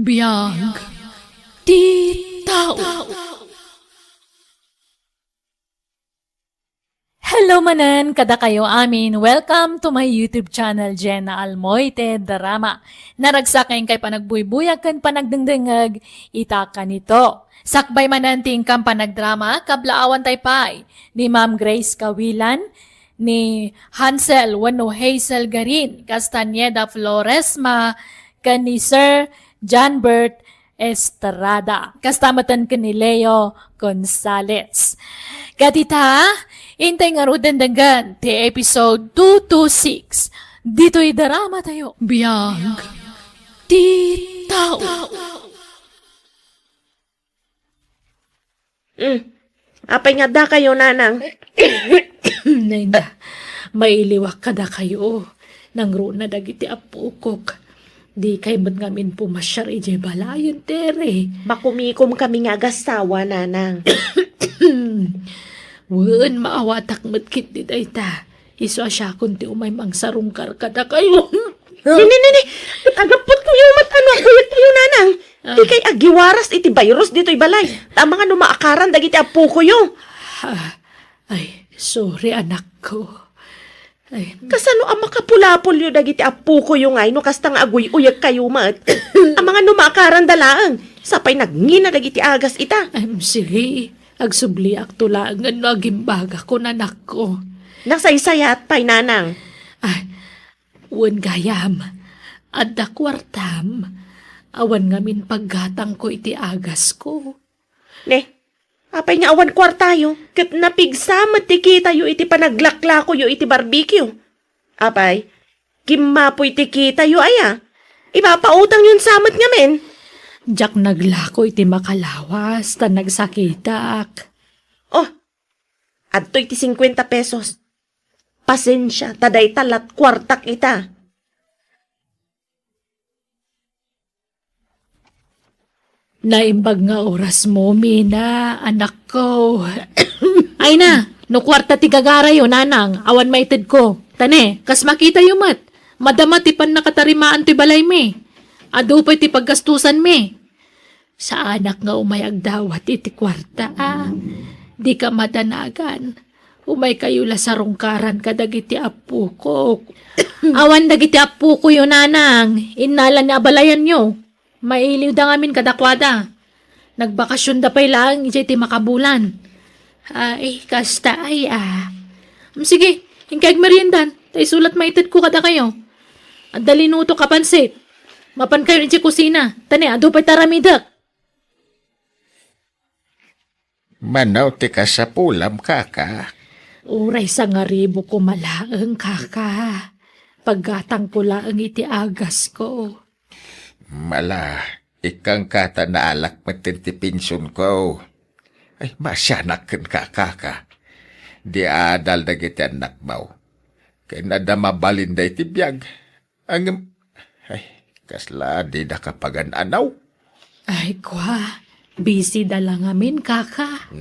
Biyag ti tao. Hello manan, kada kayo amin. Welcome to my YouTube channel, Jenna Almoite Drama. Naragsakay kay panagbuybuyak kan panagdengdengag, itaka nito. Sakbay mananting kam panagdrama, kablaawan taypay, ni Ma'am Grace Kawilan, ni Hansel Wano Hazel Garin, Castaneda Flores, kan ni Sir John Bert Estrada. Kastamatan ka ni Leo Gonzales. Katita, intay nga rudandagan ti episode 226. Dito'y drama tayo. Biyag ti tao. Apay nga da kayo, nanang. Nenda, mailiwak ka da kayo. Nang runa dagiti apukok. Di kay ba't ngamin pumasyar ije balayon, tere. Makumikom kami nga gastawa, nanang. Wen, maawatak matkit di dayta. Iso asya kunti umay mangsarungkar kada kayo. Nini, agapot ko yung matano. Kuyat kayo, nanang. Di kay agiwaras iti virus dito'y balay. Tama nga numaakaran dagiti apu ko yung. Ay, sorry anak ko. Ay, Kasano ang makapulapol yung dagiti apu ko yung ay no kasta nga aguy uyak kayo mat. Ang mga numaakaran dalaang. Sapay nagngina dagiti agas ita. sige. Agsubli ak tulangan no agimbaga ko nanak ko. Nasaysayat pay, nanang. Ay, wen gayam. Adda kwartam. Awan ngamin paggatang ko iti agas ko. Ne, apay nga awan kwartayo. Kat napigsama ti kita yu iti panaglakla ko yu iti barbecue. Apay, kimapoy ti kita yu aya. Ipapautang yun samat nga men. Jak naglako iti makalawas, ta nagsakitak. Oh, adto iti 50 pesos. Pasensya, taday talat kwartak ita. Naimbag nga oras mo, Mina, anak ko. Ay na, no kwarta ti gagara yo, nanang, awan maited ko. Tane, kas makita yo mat. Madama ti pan nakatarimaan ti balay me. Ado pa ti paggastusan me. Sa anak nga umayag dawat iti kwarta, Di ka madanagan. Umay kayo lasarungkaran ka dagiti apu ko. Awan dagiti apu ko yo, nanang. Inalan ni abalayan yo. Mailiw da ngamin kadakwada. Nagbakasyon da pa'y lang, iti ti makabulan. Ay, kasta ay Sige, hingkag meriendan. Tay sulat maited ko kada kayo. At dalinuto kapansit. Mapan kayo iti kusina. Tani, ado pa'y taramidak. Manaw ti ka sa pulam, kaka. Uray sa nga ribo ko malaang, kaka. Paggatang ko laang iti agas ko. Mala, ikang kata na alak matintipinsun ko. Ay, masyanak kan kaka. Di adal na giti anak mo. Kaya nadamabalin da iti biyag. Ay, kasla di nakapagan-anaw. Ay, kwa. Busy da lang amin, kaka.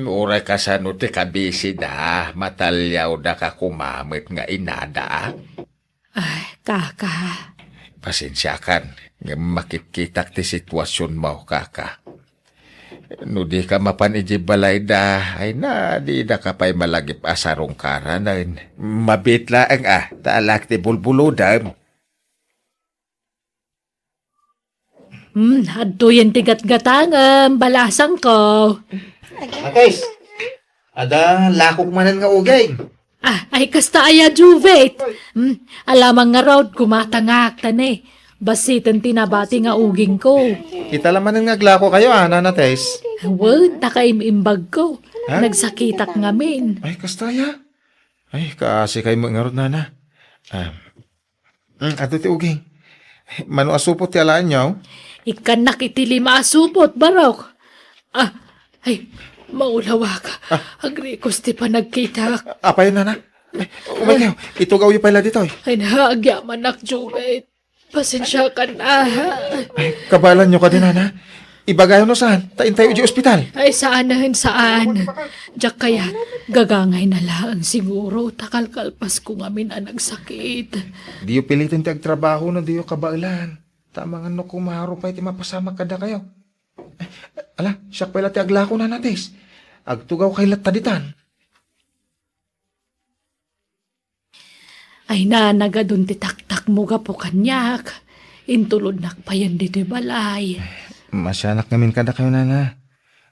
Uray ka sa nuti ka busy da. Matalyaw da ka kumamit nga inada. Ay, kaka. Pasensya kan. Nga makitkitak ti sitwasyon mo, kaka. No di ka mapaniji balay da, ay na, di da ka pa'y malagip asarong karan. Mabit laang taalak ti bulbulodam. Hadto yan tigat-gatang, balasang ko. Guys, ada lakok manan nga ugay. Ay kasta aya juvet. Alamang nga raw kumatangak tane. Basitan tinabati nga uging ko. Kita laman nga glako kayo, nanates. Wag, takaimimbag ko. Ha? Nagsakitak ngamin. Ay, kastaya. Ay, kasi kayo mga nana. Ato ti uging. Mano asupot ti alaan nyo? Ikan nakitili maasupot, barok. Ay, maulawa ka. Agrikos ti pa nagkitak. Apay nana. Ay, umay kayo. Itugaw yung pala dito. Ay, naagyaman nak juvet. Pasensya ka na. Ay, kabalan nyo ka din, nana. Ibagayo no saan? Tain tayo di ospital. Ay, saan. Diyak kaya, gagangay na lang siguro. Takalkalpas ko ngamin ang nagsakit. Di yung pilitin ti agtrabaho na di yung kabailan. Tama nga no kumaro pa iti mapasama kada kayo. Ala, siya pala ti aglako na natis. Agtugaw kay lataditan. Ay na, nagadun ti taktak mo ga po kanyak. Intulod nakpayan dito balay. Masyanak ngamin kada kayo nana.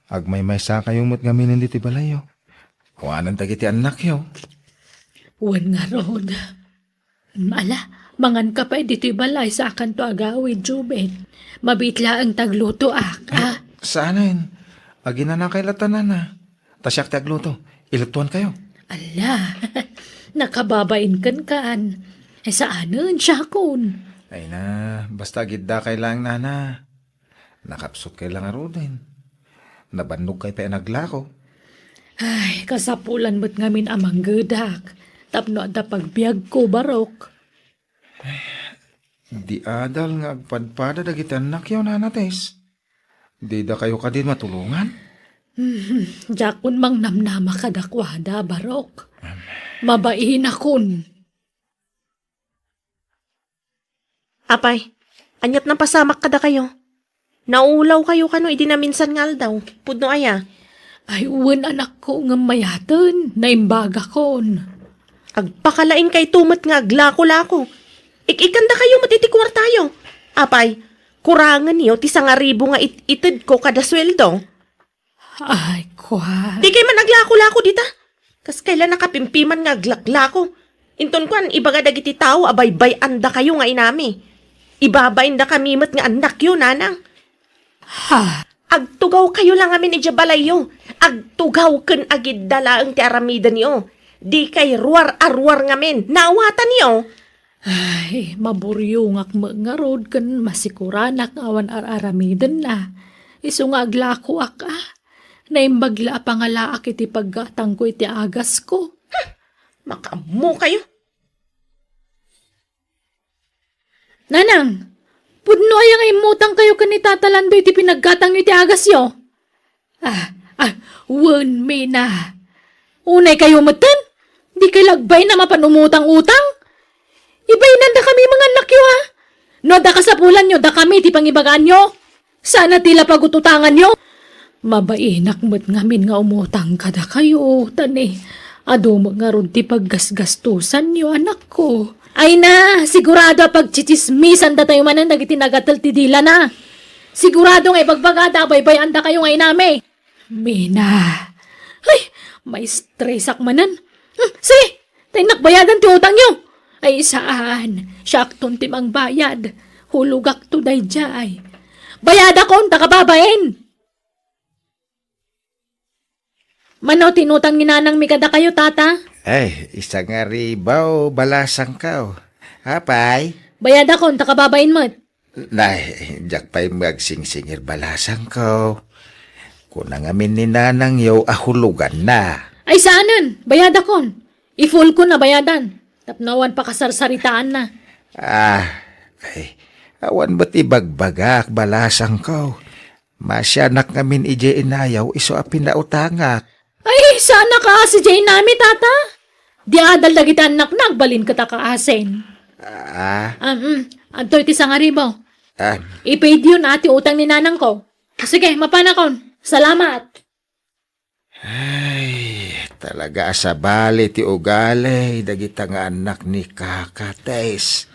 Agmay-may sa kayo mo't ngamin dito balayo. Kuanan tagiti anak yo. Wan nga rod. Mala, mangan ka pa dito balay sa akan to agawid, Jubet. Mabitla ang tagluto ah. Saanin? Agina na kay latanana. Tasyak ti agluto. Ilutuan kayo. Ala, nakababain kan. Eh saanan siya kun? Ay na, basta gidda kay lang nana. Nakapsot kay lang arudin. Nabannog kay pa naglako. Ay, kasapulan mo't ngamin amang gedak. Tapno ada pagbiag ko, Barok. Di adal nga agpadpada dagiti anak yaw nanates. Di da kayo kadin matulungan? Jakun mang namnama kadakwada, Barok. Mabain akon. Apay, anyat na pasamak kada kayo. Naulaw kayo kano iti na minsan ngal daw. Pudno aya. Ay, uwan anak ko nga mayatan. Naimbaga kon. Agpakalain kay tumat nga aglako-lako. Ikikanda kayo matitikwar tayo. Apay, kurangan niyo ti 1,000 nga itid ko kada sweldo. Ay, kwa. Di kay man aglako-lako dita. Kas kailan nakapimpiman nga aglaklako. Inton kwan, ibaga dagiti tao, abay-bay anda kayo nga inami. Ibabain da kami mat nga anak yun, nanang. Ha? Agtugaw kayo lang amin ni Jabalayo. Agtugaw ken agid dala ang ti aramida niyo. Di kay ruar-arwar ngamin. Naawatan niyo. Ay, maburyungak mga rod kan masikuranak awan ar-aramidan na. Iso nga aglako ak Naimbagla pangalaak iti paggatang ko iti agas ko. Makamu kayo. Nanang, pudno ayang imutang kayo kanitatalando iti pinaggatang iti agas yo. Wan me na. Unay kayo matan? Di kay lagbay na mapanumutang-utang? Ibainan da kami mga anak yo No da kasapulan nyo, da kami ti pangibagaan nyo. Sana tila pagututangan nyo. Mabainak mo't ngamin nga umutang kada kayo, tani. Ado mo nga ron ti paggasgastusan nyo, anak ko. Ay na, sigurado pagchichismisan da tayo manan dagiti nagatal ti dila na. Sigurado nga ipagbagada, baybay anda kayo ngay nami. Mina. Ay, may stress ak manan. Sige, tayo nakbayadan ti utang nyo. Ay saan? Syakton ti mang bayad. Hulugak to day jay. Bayad akong takababain. Mano tinutang ni nanang mikada kayo, tata? Ay, isa nga ribaw, balasang ka. Apay? Bayad akong takababain mo't. Nay, jak pa'y magsingsingir balasang ko. Kunang amin ni nanang yaw ahulugan na. Ay saanan? Bayad akong. I-full ko na bayadan. Tapnawan pa kasarsaritaan na. Kay, awan ba't ibagbagak balasang ko? Masyanak ngamin ije inayaw iso apin na utangak. Ay, sana ka si Jay nami, tata. Di adal dagiti anak nagbalin ka takaasin. Antoy ti sangaribaw. I-paid yun ati utang ni nanang ko. Sige, mapanakon. Salamat. Ay, talaga sa bali ti ugali dagita nga anak ni Kakates.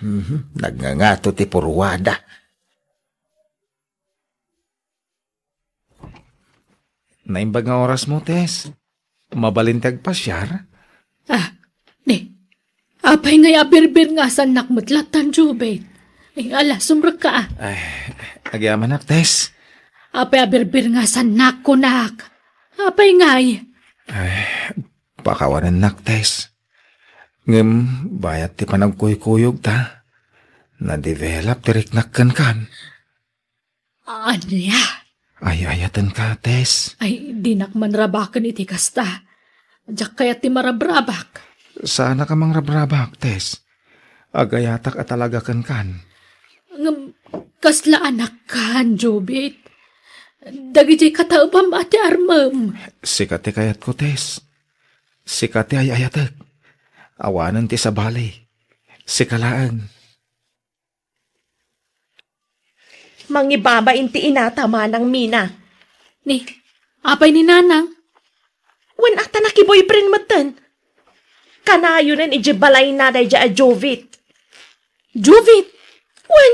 Nagngangato ti purwada. Naimbag nga oras mo, Tess. Mabalintag pa siyar? Apay nga birbir nga sa nakmatlatan, Jubet. Ay, sumrag ka Ay, agyaman nak, Tess. Apay birbir nga sa nakunak. Apay nga'y. Ay, pakawanan nak, Tess. Ngem, bayat ti panagkuyukuyog ta. Na-develop tirik nakkan. Ano ya? Ay, ayatan ka, Tess. Ay, di nakmanrabakan iti kasta. Diyak kaya ti marabrabak. Sana ka mang rabrabak, Tess. Agayatak at talaga kan. Kasla anak kan, Jubit. Dagiti kataubam ati armam. Sikati kayat ko, Tess. Sikati ay ayatak. Awanan ti sa bali. Sikalaan. Mangibaba inti inatama ng Mina. Ni, apay ni nanang? Wen ata naki-boyfriend mo tan. Kanayo nan ijibalay na day a Jovit. Jovit! Wen,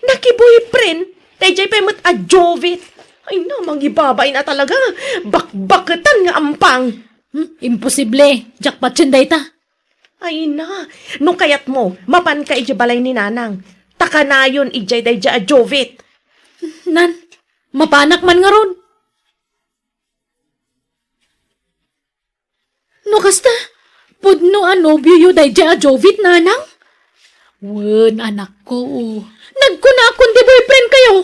naki-boyfriend day pa mo't a Jovit. Ay na, mangibabay na talaga. Bakbaketan nga ampang. Imposible. Jackpot yun day ta. Ay na, nung kayat mo, mapan ka ijibalay ni nanang. Takanayon ijay day a Jovit. Nan, mapanak man nga ron. No kasta, pudno nobyo yu day a Jovit nanang? Wen, anak ko. Nagkunakon di boyfriend kayo.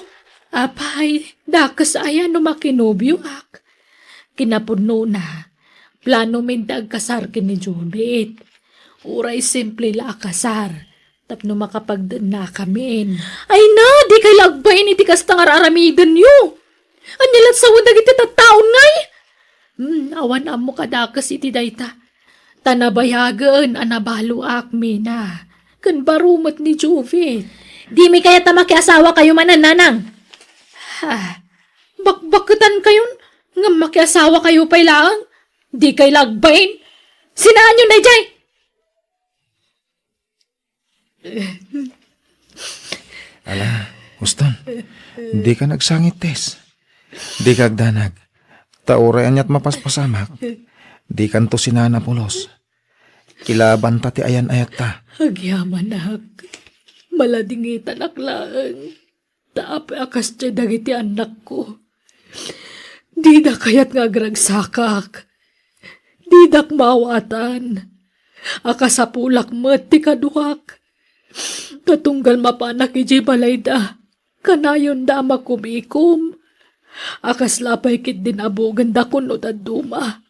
Apay, dakas aya no makinobyo ak. Kinapudno na. Plano minta agkasar kini Jovit. Uray simple la akasar. Tapno makapagdan na kami. Ay na, di kay lagbayin iti kastang araramidan yu. Anyalat sa wadag iti tataon ngay. Awan amo kadakas iti dayta. Tanabayagan anabalo akmi na. Kan barumat ni Jovit. Di mi kaya makiasawa kayo manan, nanang. Bakbaketan kayon. Nga makiasawa kayo pa'y laang. Di kay lagbayin. Sinaan yun na jay. Ala, Uston, di ka nagsangit, Tess. Di ka agdanag. Tauray anyat mapaspasamak. Di kanto sinana pulos. Kilaban ta ti ayan ayat ta. Agyaman ak. Maladingitan aklaan. Taap akas tiya dagiti anak ko. Di da kayat nga agragsakak. Di dak mawatan. Akasapulak met ti kaduhak. Katunggal mapanak iji balay da. Kanayon da makumikom. Akas lapay kit din abogan da kuno da duma.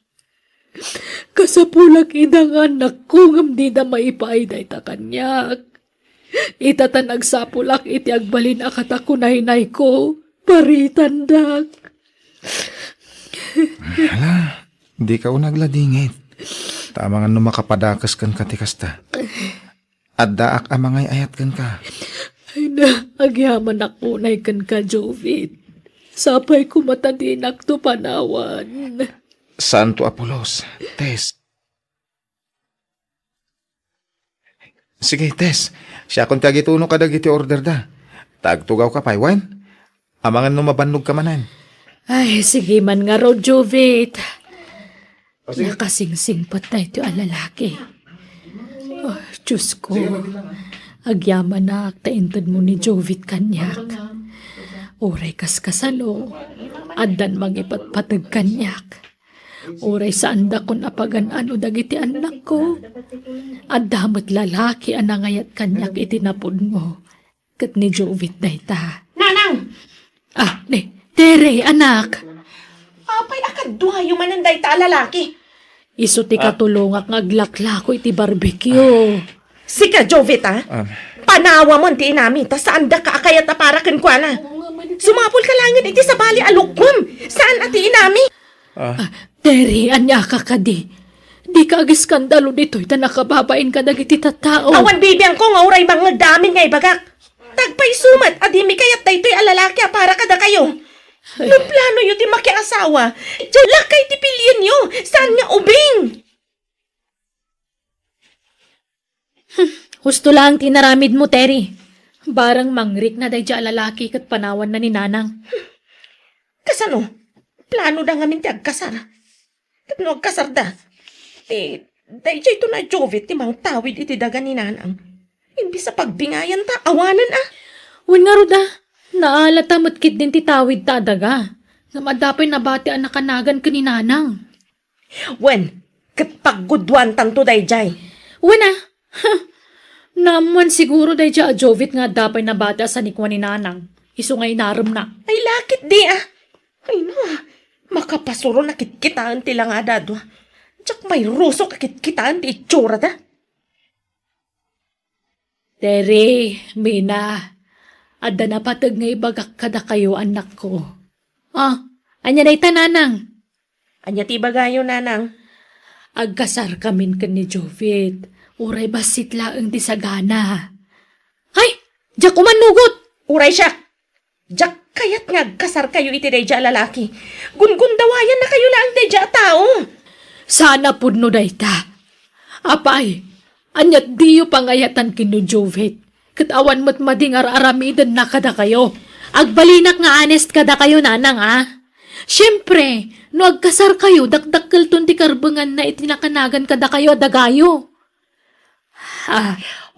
Kasapulak idang anak ko ngam di da maipaiday ta kanyak. Itatan agsapulak iti agbalin akatakunay-nay ko. Paritandak. Ala, di ka unagladingit. Tama nga no makapadakas kan katikasta. Adda ak amangay ayat kan ka. Ay na, agyaman akunay kan ka, Jovit. Sapay ko matadinak to panawan. Santo Apolos, Tess. Sige, Tess. Siya kung tagituno ka dagiti order da. Tagtugaw ka pa, Iwan. Amangan no mabannog ka manan. Ay, sige man nga ro, Jovit. Nakasingsingpat na ito ang lalaki. Oh, Diyos ko. Agyaman na taintad mo ni Jovit kanyak. Oray kaskasano. Adan magipatpatag kanyak. Oray saan da kun apagan ano dagiti anak ko. Adamat lalaki anangayat kanyak itinapod mo. Kat ni Jovit dayta. Nanang! Tere, anak. Apay akadwayo mananday ta lalaki. Iso ti katulungak ngaglakla ko iti barbecue. Sika, Jovit, Panawa mo ti inami, ta saan da ka akayat para kenkwana. Sumapol ka langit iti sa bali alukom. Saan ati inami? Terry, anya ka di. Di ka agiskandalo dito, ita nakababain ka dagiti tatao. Awan bibiyang ko nga uray bang nagdamin ngay bagak. Tagpay sumat, adimi kayat daytoy alalaki para kada kayo. No plano yu ti makiasawa. Diyan lakay ti pilyan yu. Saan nga ubing? Husto lang tinaramid mo, Terry. Barang mangrik na day dya lalaki kat panawan na ni nanang. Kasano? Plano da nga min ti agkasar. Kat no agkasar da. Day dya ito na Jovit ti mang tawid iti daga ni nanang. Hindi sa pagbingayan ta, awanan Wen nga ruda. Naalata matkit din titawid ta daga. Nga madapay nabati ang nakanagan ka ni nanang. Wen, kat paggudwan tanto day jay. Wen Naman siguro day dya Jovit nga dapay nabati sa nikwa ni nanang. Iso ngay naram na. Ay lakit di Ay no, makapasuro na kitkitaan ti lang adadwa. Tsak may ruso kakitkitaan ti itsura da. Tere, Mina. Adda na patag nga ibagak kada kayo anak ko. Anya na itananang. Anya ti bagayo nanang. Agkasar kamin ka ni Jovit. Uray basit laang di sagana. Ay! Diyak umanugot! Uray siya. Jak kayat nga kasar kayo iti dayja lalaki. Gungundawayan na kayo lang dayja tao. Sana pudno dayta. Apay, anyat diyo pangayatan kinu Jovet. Katawan mo't madingar aramidan na kada kayo. Agbalinak nga honest kada kayo, nanang, Siyempre, no agkasar kayo, dakdakkel ti karbangan na itinakanagan kada kayo, dagayo.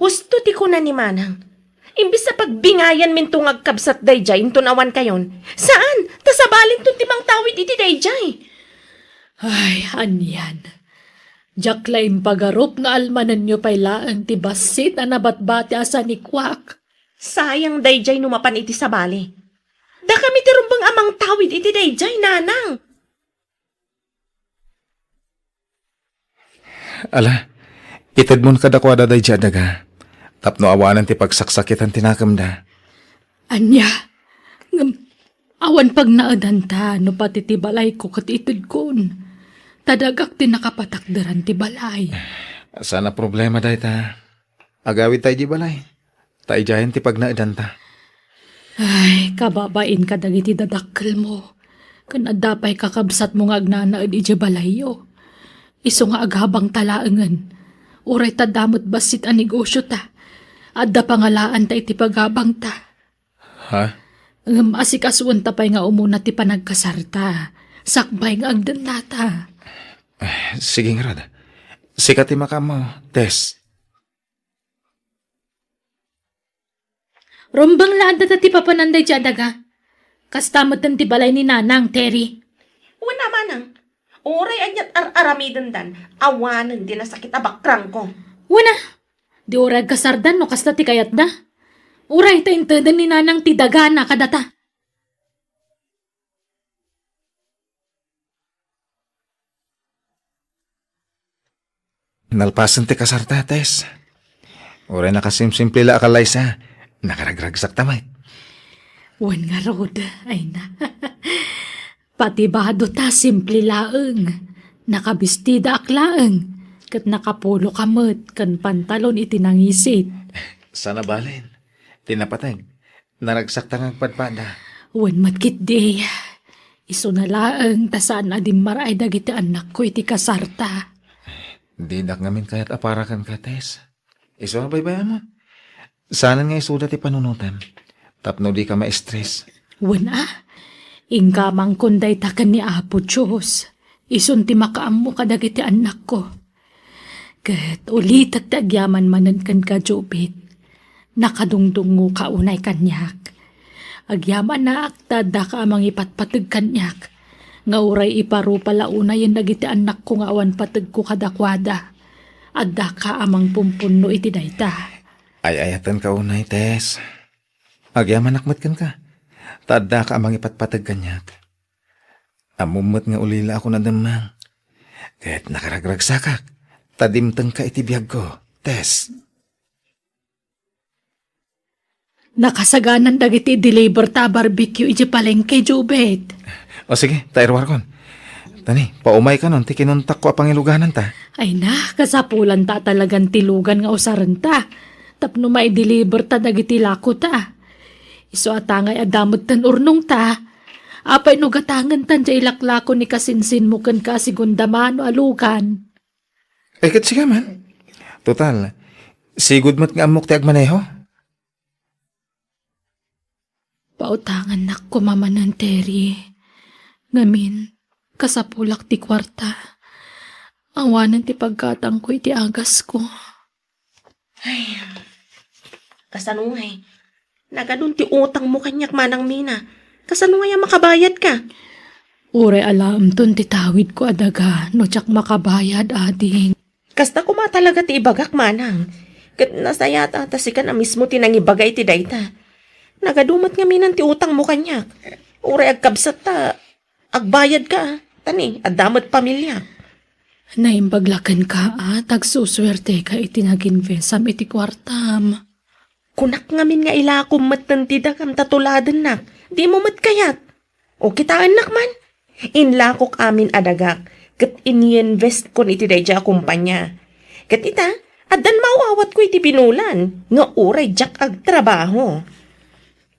Husto ti ko na ni Manang. Imbis sa pagbingayan min tong agkabsat dayjay, intunawan kayon. Saan? Tasabalin tong timang tawid iti dayjay. Ay, anyan. Jakla impagarup nga almanan nyo pailaan ti basit na nabatbati asa ni Kwak. Sayang dayjay numapan iti sabali. Da kami ti rumbang amang tawid iti dayjay, nanang. Ala, itad mo kadakwada day daga. Tapno awanan ti pagsaksakit tinakam da. Anya, awan pag naadanta no pati ti balay ko kat itid kon. Tadagak ti nakapatakdaran ti balay. Sana problema day ta. Agawid tayo di balay. Tayo jayan ti pag naadanta. Ay, kababain ka dagiti dadakkel mo. Kanadapay kakabsat mo nga agnanaad iti balayo. Iso nga aghabang talaangan. Uray ta damot basit a negosyo ta. Adda pangalaan ta iti paghabang ta. Ha? Asikaswan ta pa'y nga umuna ti panagkasarta. Sakbay nga agdan nata. Sige nga rad. Sikat ti maka mo, Tess. Rombang laan ti papananday ti adaga. Kastamatan ti balay ni Nanang, Terry. Una manang. Oray anyat aramidan dan. Awanan din na sakit abakrang ko. Wana, di oray kasardan no kasta ti kayat da. Uray ta intedan ni Nanang ti dagana kadata. Nalpasan ti kasarta, Tess. Uray nakasimsimple la akalaysa. Nakaragragsak tamay. Wan nga rod, ay na. Pati bado ta simple laeng. Nakabistida aklaeng. Kat nakapulo kamot, kan pantalon itinangisit. Sana balin. Tinapatag. Naragsak tangang padpada. Wan matkit di. Iso na laeng, tasaan na di maray dagiti anak ko iti kasarta. Di nak ngamin kaya't aparakan ka, Tess. Iso baybayan mo. Sana nga isudat ipanunutan. Tapno di ka ma-stress. Wan ingkamang kunday takan ni Apo Diyos. Isun ti makaammo kadagiti anak ko. Kat ulit at agyaman manan kan ka, Jobit. Nakadungdungo ka unay kanyak. Agyaman na aktada ka amang ipatpatag kanyak. Nga uray iparu pala unay yung dagiti anak ko nga awan patag ko kadakwada. Adda ka amang pumpuno iti dayta. Ay-ayatan ka unay, Tess. Agyaman nakmat kan ka. Tada ka amang ipatpatag kanyak. Amumot nga ulila ako na damang. Kahit nakaragragsakak, tadimtang ka itibiyag ko, Tess. Nakasaganan dagiti deliver ta barbecue iti palengke, Jobet. O sige, tairwar kon. Tani, paumay ka nun, tikinuntak ko apang iluganan ta. Ay na, kasapulan ta talagang tilugan nga usaran ta. Tapno mai-deliver ta dagiti lako ta. Iso atangay adamot tan urnong ta. Apay no gatangan tan jay laklako ni kasinsin mo kan kasigundamano alugan. Ay kat siya man. Total, sigud mat nga amok ti agmaneho. Pautangan nak ko mamanan, Terry. Ngamin, kasapulak ti kwarta. Awanan ti pagkatang ko iti agas ko. Ay, kasanungay. Nagadun ti utang mo kanyak manang Mina. Kasanungay makabayad ka. Uray alam ton ti tawid ko adaga no tsak makabayad ading. Kasta ko talaga ti ibagak manang. Kat nasayata tasikan na mismo tinangibagay ti dayta. Nagadumat nga minan ti utang mo kanyak. Uray agkabsat ta. Agbayad ka. Tani, adamot pamilya. Naimbaglakan ka tagsuswerte ka itinaginvesam iti kwartam. Kunak ngamin nga ilakom matantida kam tatuladan nak. Di mo matkayat. O kitaan nak man. Inlakok amin adagak. Kat ini-invest kon iti dayja kumpanya. Kat ita, adan mawawat ko iti pinulan. Nga uray jak ag trabaho.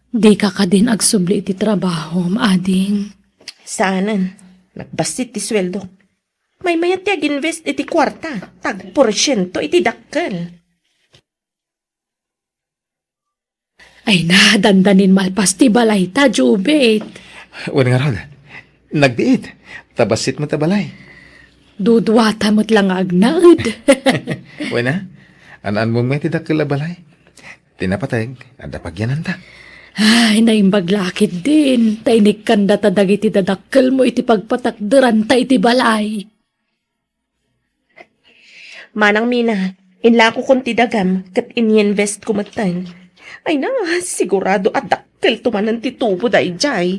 Di ka din agsubli iti trabaho, maading. Saanan, nagbasit ti sweldo. May mayat ti ag-invest iti kwarta, tag porsyento iti dakkel. Ay na, dandanin malpas ti balay ta, Jubit. Wala nga rod. Nagdiit. Tabasit mo tabalay. Dudwata mo't lang agnaid. Wala. Anaan mo may tidakil na balay. Tinapatag. Anda pagyanan ta. Ay, naimbaglakit din. Tainik kanda tadag iti dadakkel mo iti pagpatakderan ta iti balay. Manang Mina, inla ko kung tidagam, kat ini-invest ko matan. Ay na, sigurado at dakkel tumanan ti tubo dahi jay.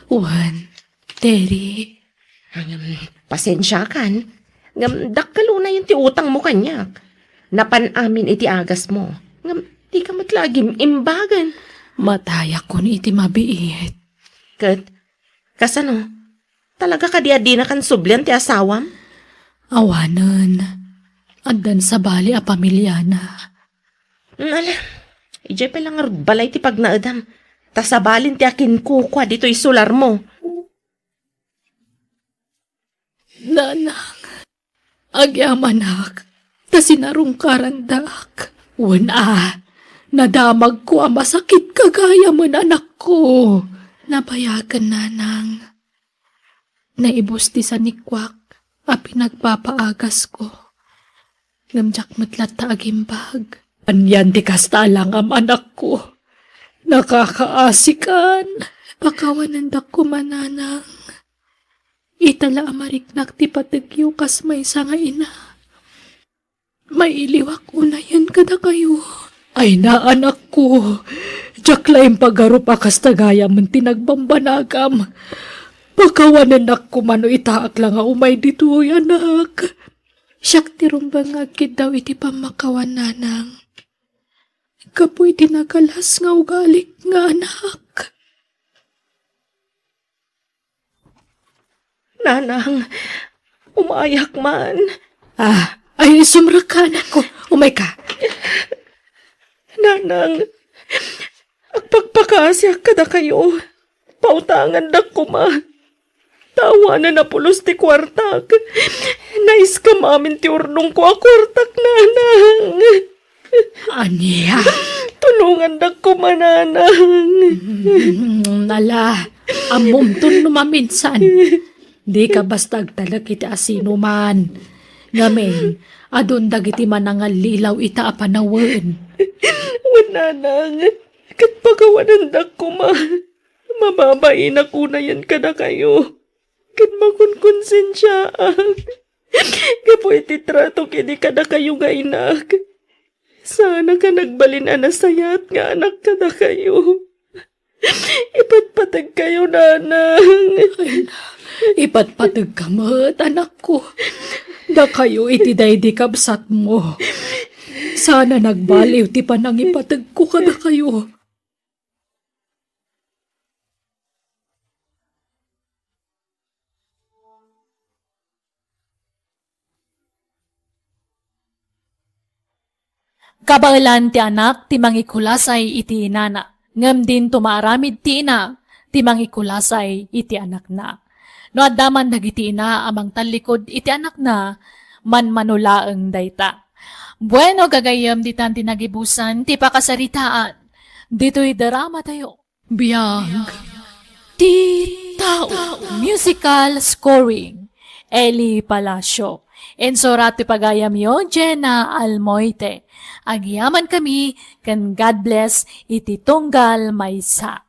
Juan, Terry. Pasensya kan. Ngam, dakkalo na yung ti utang mo kanyak. Napanamin iti agas mo. Ngam, di ka matlagim imbagan. Mataya ko ni iti mabiit. Kat, kasano? Talaga ka di na kan sublian ti asawam? Awanan. Andan sa bali a pamilya na. Ala, ijay pa lang balay ti pagnaadam. Tasabalin ti akin kukwa dito isular mo. Nanang, agyamanak, ta sinarong karandak. Wala, nadamag ko ang masakit kagaya mo anak ko. Nabayagan nanang. Naibos ti sa nikwak, a pinagpapaagas ko. Ngamjak matlat ta agimbag. Anyan ti kasta lang ang anak ko. Nakakaasikan. Pakawanandak ko mananang. Itala amariknak ti patigyo kas may nga ina. May iliwak unayan kada kayo. Ay na anak ko. Diyaklaim pagarup akas tagaya man tinagbambanagam. Pakawanandak ko mano itaak lang nga umay dito'y anak. Siyak tirumbang agkid daw iti pamakawan nanang. Kapoy tinagalas nga ugalik nga anak. Nanang, umayak man. Ay sumra ka anak ko. Umay ka. Nanang, agpagpakasyak kada kayo. Pautangan da ko ma. Tawanan na pulos ti kwartak. Nais ka mamin ti urnong ko a kwartak, nanang. Anya? Tulungan da ko mananang. Nala, amom tun numaminsan. Di ka basta agtalag iti asino man. Ngamen, adon dagiti manangal lilaw ita apanawen. Nanang, kat pagawanan da ko ma. Mababain ako na yan kada kayo. Kat makunkonsensyaak. Kapoy ti trato kini kada kayo nga inak. Sana ka nagbalin anasayat nga anak kada kayo. Ipatpatag kayo, nanang. Ipatpatag ka mat, anak ko. Da kayo itiday di kabsat mo. Sana nagbaliw ti panang ipatag ko kada kayo. Kabailan ti anak ti mangikulasay iti inana. Ngem din tumaaramid ti ina ti mangikulasay iti anak na. No addaman dagiti ina amang talikod iti anak na manmanulaeng dayta. Bueno gagayam ditan tinagibusan ti pakasaritaan. Dito'y drama tayo. Biyag. Ti Tao Musical Scoring Eli Palacio. Ensorat ti pagayam yo, Jenna Almoite. Agyaman kami, kan God bless, iti tunggal maysa.